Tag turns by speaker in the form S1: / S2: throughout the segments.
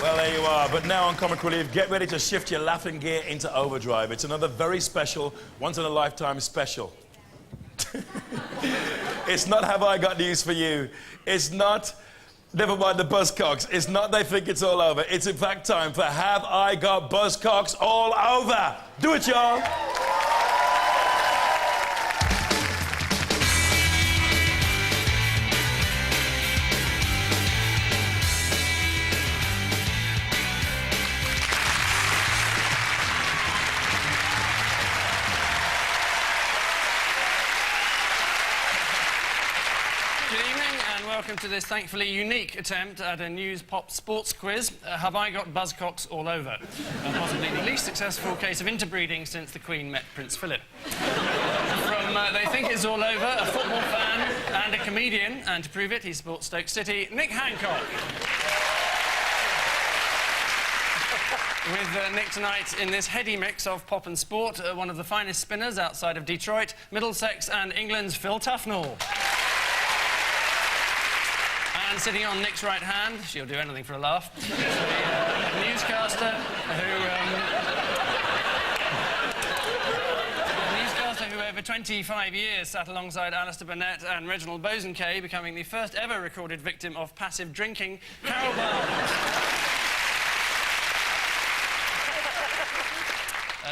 S1: Well, there you are. But now on Comic Relief, get ready to shift your laughing gear into overdrive. It's another very special, once-in-a-lifetime special. It's not Have I Got News for You. It's not Never Mind the Buzzcocks. It's not They Think It's All Over. It's in fact time for Have I Got Buzzcocks All Over? Do it, y'all.
S2: Welcome to this thankfully unique attempt at a news pop sports quiz. Have I got Buzzcocks all over? Possibly the least successful case of interbreeding since the Queen met Prince Philip. From They Think It's All Over, a football fan and a comedian, and to prove it, he supports Stoke City, Nick Hancock. With Nick tonight in this heady mix of pop and sport, one of the finest spinners outside of Detroit, Middlesex and England's Phil Tufnell. And sitting on Nick's right hand, she'll do anything for a laugh, is the newscaster who over 25 years sat alongside Alistair Burnett and Reginald Bosanquet, becoming the first ever recorded victim of passive drinking, Carol Barnes.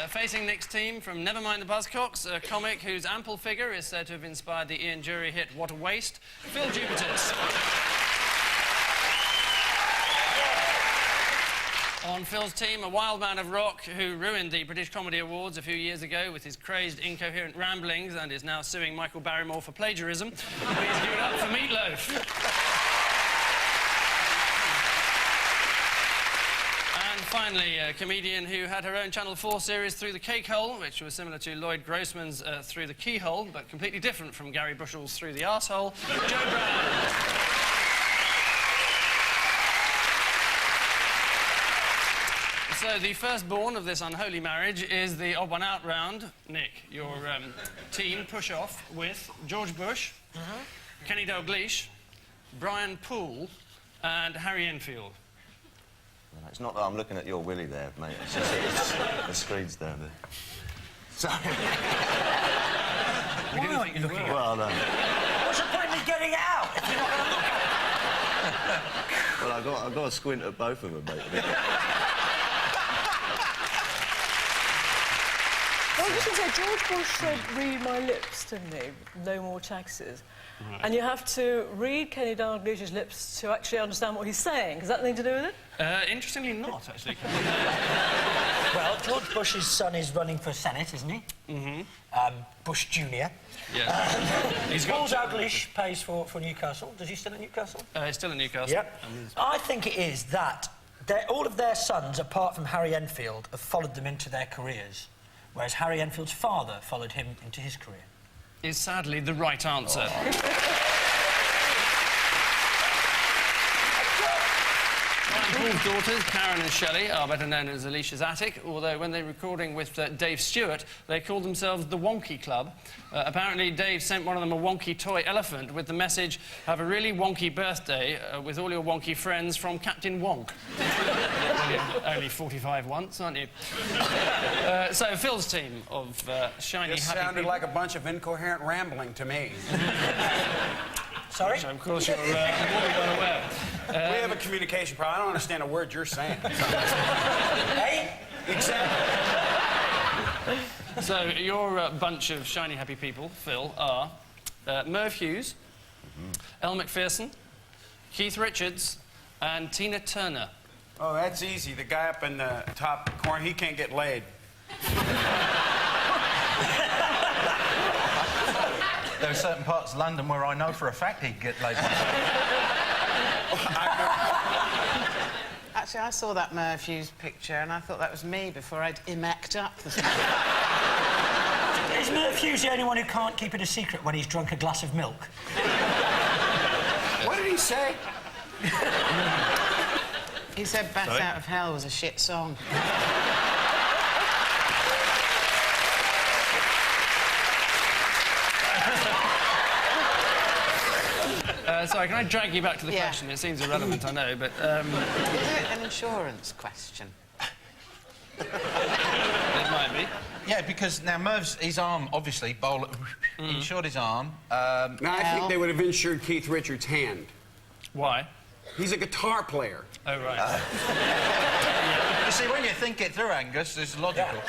S2: Facing Nick's team from Never Mind the Buzzcocks, a comic whose ample figure is said to have inspired the Ian Jury hit What a Waste, Phil Jupitus. On Phil's team, a wild man of rock who ruined the British Comedy Awards a few years ago with his crazed, incoherent ramblings and is now suing Michael Barrymore for plagiarism. Please give it up for Meatloaf. And finally, a comedian who had her own Channel 4 series Through the Cake Hole, which was similar to Lloyd Grossman's Through the Keyhole, but completely different from Gary Bushel's Through the Arsehole, Jo Brand. So the firstborn of this unholy marriage is the odd one out round. Nick, your team push off with George Bush, Kenny Dalglish, Brian Poole and Harry Enfield.
S3: No, it's not that I'm looking at your willy there, mate. It's just the screen's down there. Sorry.
S4: Why aren't you looking at it?
S3: Well, no.
S4: What's the point in getting it out if you're not going to look at it?
S3: Well, I've got to squint at both of them, mate.
S5: Well, I was just going to say, George Bush said, read my lips, didn't he? No more taxes. Right. And you have to read Kenny Dalglish's lips to actually understand what he's saying. Has that anything to do with it?
S2: Interestingly not, actually.
S4: Well, George Bush's son is running for Senate, isn't he? Mm-hmm. Bush Jr. Yeah. Paul Dalglish pays for Newcastle. Does he still at Newcastle?
S2: He's still at Newcastle.
S4: Yep. I think it is that all of their sons, apart from Harry Enfield, have followed them into their careers, whereas Harry Enfield's father followed him into his career.
S2: Is sadly the right answer. Paul's daughters, Karen and Shelley, are better known as Alicia's Attic, although when they're recording with Dave Stewart, they called themselves the Wonky Club. Apparently, Dave sent one of them a wonky toy elephant with the message, have a really wonky birthday with all your wonky friends from Captain Wonk. Only 45 once, aren't you? So, Phil's team of shiny, happy
S6: sounded
S2: people.
S6: like a bunch of incoherent rambling to me.
S4: Sorry?
S2: So, of course, you're more well aware.
S6: We have a communication problem. I don't understand a word you're saying.
S4: Hey?
S6: Exactly.
S2: So, your bunch of shiny, happy people, Phil, are Merv Hughes, Elle Macpherson, Keith Richards, and Tina Turner.
S6: Oh, that's easy. The guy up in the top corner, he can't get laid.
S7: There are certain parts of London where I know for a fact he'd get laid.
S8: Actually, I saw that Merv Hughes picture and I thought that was me before I'd immec'd up.
S4: Is Merv Hughes the only one who can't keep it a secret when he's drunk a glass of milk?
S6: What did he say?
S8: He said Bat Out of Hell was a shit song.
S2: Sorry, can I drag you back to the
S8: Yeah.
S2: question? It seems irrelevant, I know, but...
S8: Is it an insurance question?
S2: It might be.
S7: Yeah, because now Merv's, his arm, obviously, bowler, he insured his arm.
S6: No, I think they would have insured Keith Richards' hand.
S2: Why?
S6: He's a guitar player.
S2: Oh, right.
S7: You see, when you think it through, Angus, it's logical.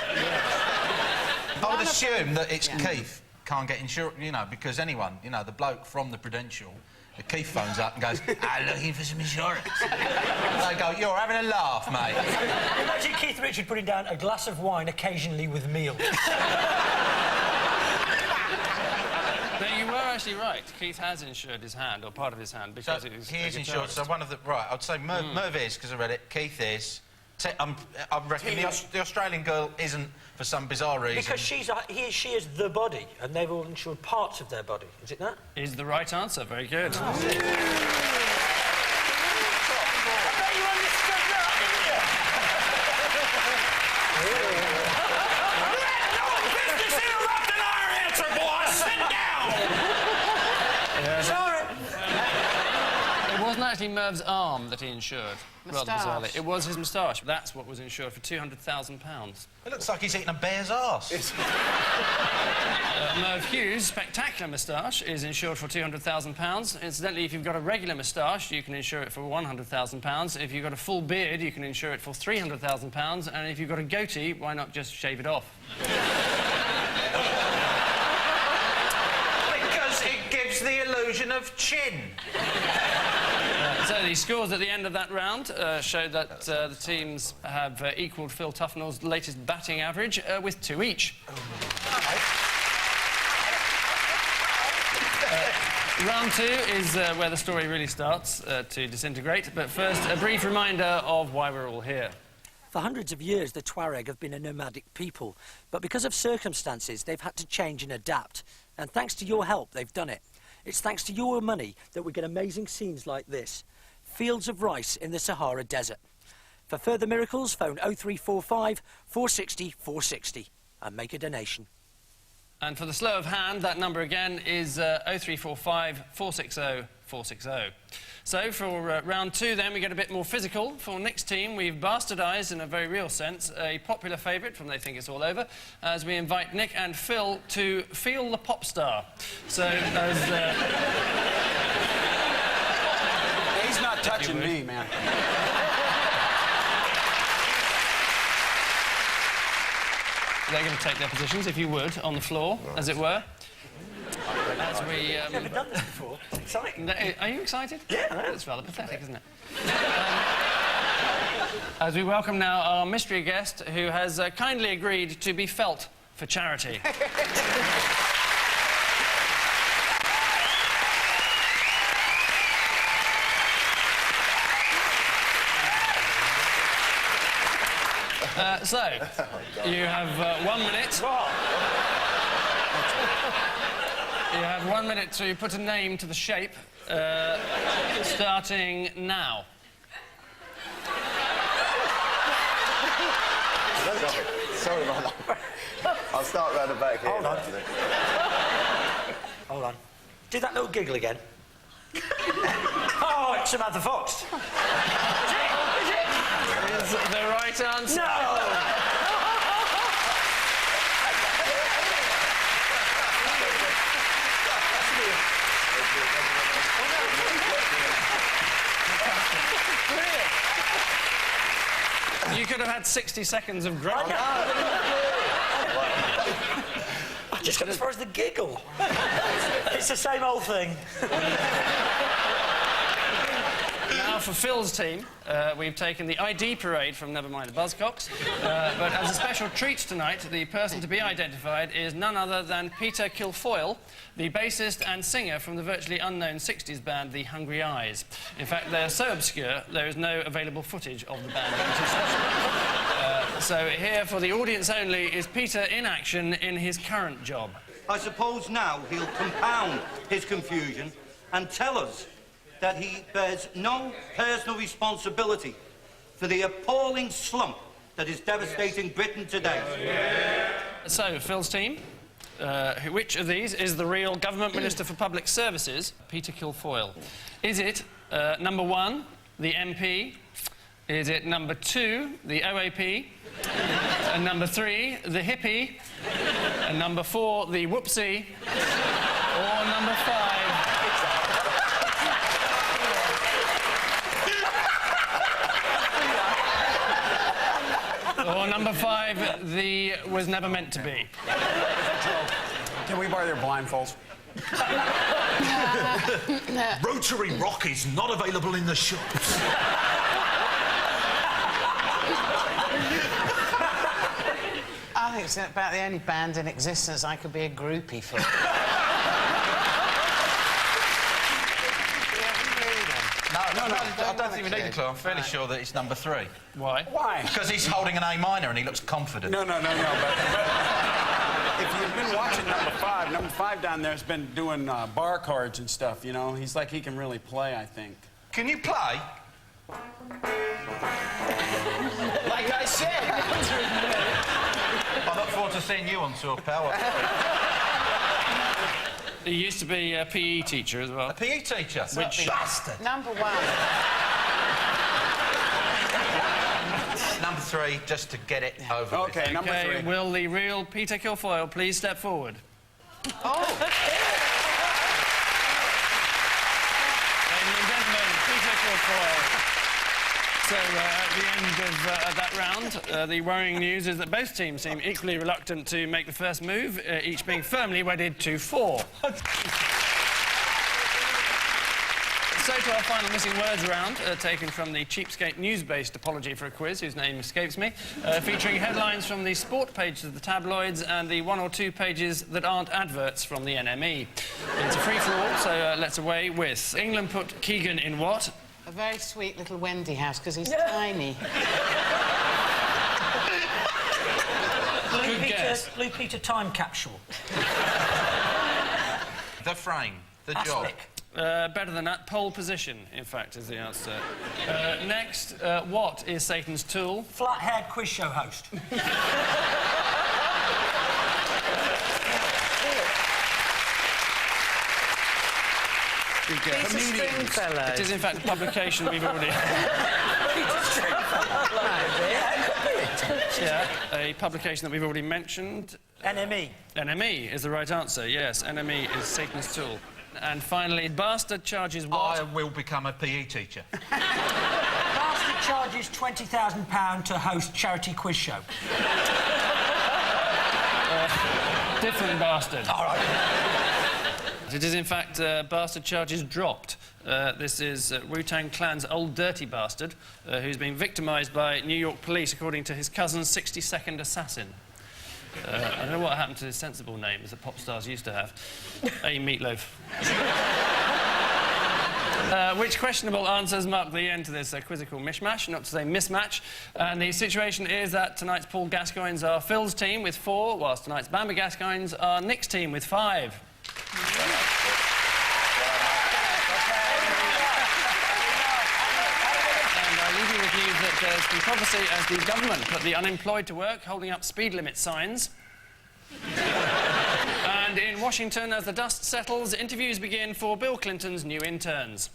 S7: I would assume that it's Keith can't get insurance, you know, because anyone, you know, the bloke from the Prudential, the Keith phones up and goes, I'm looking for some insurance. They go, you're having a laugh, mate.
S4: Imagine Keith Richards putting down a glass of wine occasionally with meal.
S2: No, you were actually right. Keith has insured his hand, or part of his hand, because
S7: So
S2: it was
S7: he
S2: a
S7: is insured, so
S2: guitarist.
S7: one of the... Right, I'd say Merv is, because I read it, Keith is... I reckon the Australian girl isn't, for some bizarre reason.
S4: Because she is the body, and they've all insured parts of their body. Is it that?
S2: Is the right answer. Very good.
S4: I bet you understood that,
S2: It wasn't actually Merv's arm that he insured. rather bizarrely.
S8: Moustache.
S2: It was his moustache. That's what was insured for £200,000.
S7: It looks like he's eating a bear's arse.
S2: Merv Hughes' spectacular moustache is insured for £200,000. Incidentally, if you've got a regular moustache, you can insure it for £100,000. If you've got a full beard, you can insure it for £300,000. And if you've got a goatee, why not just shave it off?
S7: Because it gives the illusion of chin.
S2: So the scores at the end of that round show that the teams have equalled Phil Tufnell's latest batting average with 2 each. Round 2 is where the story really starts to disintegrate. But first, a brief reminder of why we're all here.
S4: For hundreds of years, the Tuareg have been a nomadic people. But because of circumstances, they've had to change and adapt. And thanks to your help, they've done it. It's thanks to your money that we get amazing scenes like this. Fields of rice in the Sahara Desert. For further miracles, phone 0345 460 460 and make a donation.
S2: And for the slow of hand, that number again is 0345 460 460. So for round 2 then, we get a bit more physical. For Nick's team, we've bastardised, in a very real sense, a popular favourite from They Think It's All Over, as we invite Nick and Phil to feel the pop star. So as...
S6: He's not touching me, man.
S2: They're going to take their positions, if you would, on the floor, as it were. As we...
S4: Never done this before. Exciting.
S2: Are you excited?
S4: Yeah.
S2: That's rather pathetic, isn't it? As we welcome now our mystery guest, who has kindly agreed to be felt for charity. So, you have 1 minute. You have 1 minute to put a name to the shape, starting now.
S3: Sorry about that. I'll start round the back here.
S4: Hold on. Hold on. Do that little giggle again. Oh, it's Samantha Fox. Is
S2: The right answer.
S4: No!
S2: You could have had 60 seconds of growth.
S4: I just got as far as the giggle. It's the same old thing.
S2: Now, for Phil's team, we've taken the ID parade from Nevermind the Buzzcocks. But as a special treat tonight, the person to be identified is none other than Peter Kilfoyle, the bassist and singer from the virtually unknown 60s band The Hungry Eyes. In fact, they're so obscure, there is no available footage of the band. So here, for the audience only, is Peter in action in his current job.
S9: I suppose now he'll compound his confusion and tell us that he bears no personal responsibility for the appalling slump that is devastating Britain today.
S2: So, Phil's team, Which of these is the real Government Minister for Public Services, Peter Kilfoyle? Is it number 1, the MP? Is it number 2, the OAP? And number 3, the hippie? And number 4, the whoopsie? Or number 5? Or number 5, the was never meant to be.
S6: Can we borrow your blindfolds?
S10: Rotary Rock is not available in the shops.
S8: I think it's about the only band in existence I could be a groupie for.
S7: No, I don't think we need a clue. I'm fairly sure that it's number 3.
S2: Why?
S6: Why?
S7: Because he's holding an A minor and he looks confident.
S6: No. But if you've been watching number 5 down there's been doing bar cards and stuff, you know? He's like, he can really play, I think.
S7: Can you play? Like I said. I look forward to seeing you on tour, pal.
S2: He used to be a PE teacher as well.
S7: A PE teacher?
S2: Which...
S10: Bastard!
S8: Number 1.
S7: Number 3, just to get it over with.
S6: Okay, number 3.
S2: Will the real Peter Kilfoyle please step forward?
S8: Oh!
S2: Ladies and gentlemen, Peter Kilfoyle. So, at the end of that round, the worrying news is that both teams seem equally reluctant to make the first move, each being firmly wedded to 4. So to our final missing words round, taken from the cheapskate news-based apology for a quiz, whose name escapes me, featuring headlines from the sport pages of the tabloids and the 1 or 2 pages that aren't adverts from the NME. It's a free-for-all, so let's away with England put Keegan in what?
S8: A very sweet little Wendy house, because he's tiny.
S4: Blue Peter time capsule.
S7: The frame, the job.
S2: Better than that, pole position, in fact, is the answer. Next, what is Satan's tool?
S4: Flat-haired quiz show host.
S8: Peter Stringfellow.
S2: It is, in fact, a publication we've already... Yeah, a publication that we've already mentioned.
S4: NME.
S2: NME is the right answer, yes. NME is Satan's tool. And finally, bastard charges what?
S7: I will become a PE teacher.
S4: Bastard charges £20,000 to host charity quiz show.
S2: Different bastard.
S4: All right.
S2: It is, in fact, bastard charges dropped. This is Wu-Tang Clan's Old Dirty Bastard, who's been victimised by New York police, according to his cousin's 60-second assassin. I don't know what happened to his sensible names that pop stars used to have. A Meatloaf. Which questionable answers mark the end to this quizzical mishmash, not to say mismatch. And the situation is that tonight's Paul Gascoignes are Phil's team with 4, whilst tonight's Bambi Gascoignes are Nick's team with 5. There's controversy as the government put the unemployed to work holding up speed limit signs. And in Washington, as the dust settles, interviews begin for Bill Clinton's new interns.